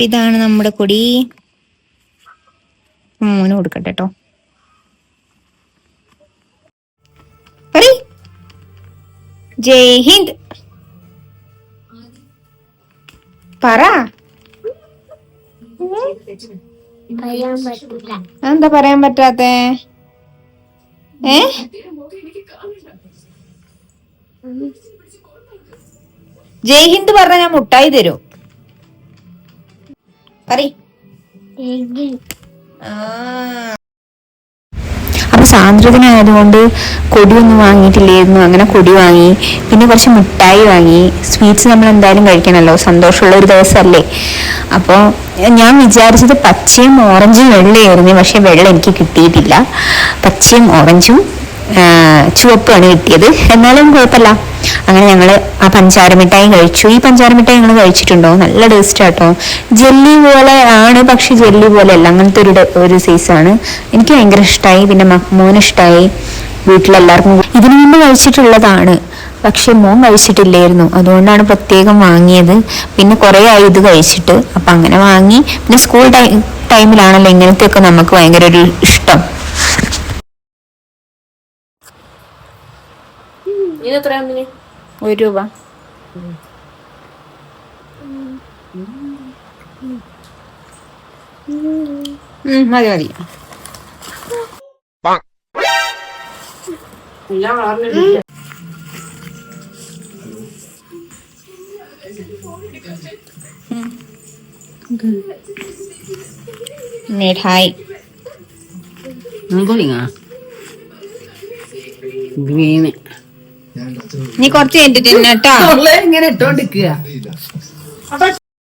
ഇതാണ് നമ്മുടെ കൊടി. മോന് കൊടുക്കട്ടെ കേട്ടോ. ജയ് ഹിന്ദ് പറ. എന്താ പറയാൻ പറ്റാത്തെ? ജയ് ഹിന്ദ് പറഞ്ഞ ഞാൻ മുട്ടായി തരും. അപ്പൊ സാന്ദ്രദിനായതുകൊണ്ട് കൊടിയൊന്നും വാങ്ങിയിട്ടില്ലായിരുന്നു. അങ്ങനെ കൊടി വാങ്ങി, പിന്നെ കുറച്ച് മിഠായി വാങ്ങി. സ്വീറ്റ്സ് നമ്മൾ എന്തായാലും കഴിക്കണല്ലോ, സന്തോഷമുള്ള ഒരു ദിവസമല്ലേ. അപ്പോൾ ഞാൻ വിചാരിച്ചത് പച്ചയും ഓറഞ്ചും വെള്ളയായിരുന്നു. പക്ഷെ വെള്ള എനിക്ക് കിട്ടിയിട്ടില്ല. പച്ചയും ഓറഞ്ചും ചുവപ്പാണ് കിട്ടിയത്. എന്നാലും കുഴപ്പമില്ല. അങ്ങനെ ഞങ്ങൾ ആ പഞ്ചാര മിഠായി കഴിച്ചു. ഈ പഞ്ചാര മിഠായി ഞങ്ങൾ കഴിച്ചിട്ടുണ്ടോ? നല്ല ടേസ്റ്റ് ആട്ടോ. ജെല്ലി പോലെ ആണ്, പക്ഷെ ജെല്ലി പോലെ അല്ല, അങ്ങനത്തെ ഒരു സൈസാണ്. എനിക്ക് ഭയങ്കര ഇഷ്ടമായി. പിന്നെ മോന് ഇഷ്ടമായി. വീട്ടിലെല്ലാവർക്കും ഇതിനു മുമ്പ് കഴിച്ചിട്ടുള്ളതാണ്, പക്ഷെ മോൻ കഴിച്ചിട്ടില്ലായിരുന്നു. അതുകൊണ്ടാണ് പ്രത്യേകം വാങ്ങിയത്. പിന്നെ കുറേ ആയി ഇത് കഴിച്ചിട്ട്. അപ്പം അങ്ങനെ വാങ്ങി. പിന്നെ സ്കൂൾ ടൈമിലാണല്ലോ ഇങ്ങനത്തെയൊക്കെ നമുക്ക് ഭയങ്കര ഒരു ഇഷ്ടം. ₹1. മതി മതി. മിഠായി നീ കുറച്ച് കഴിഞ്ഞിട്ട് തിന്നട്ടോ. ഇങ്ങനെ ഇട്ടോണ്ടിരിക്കുക.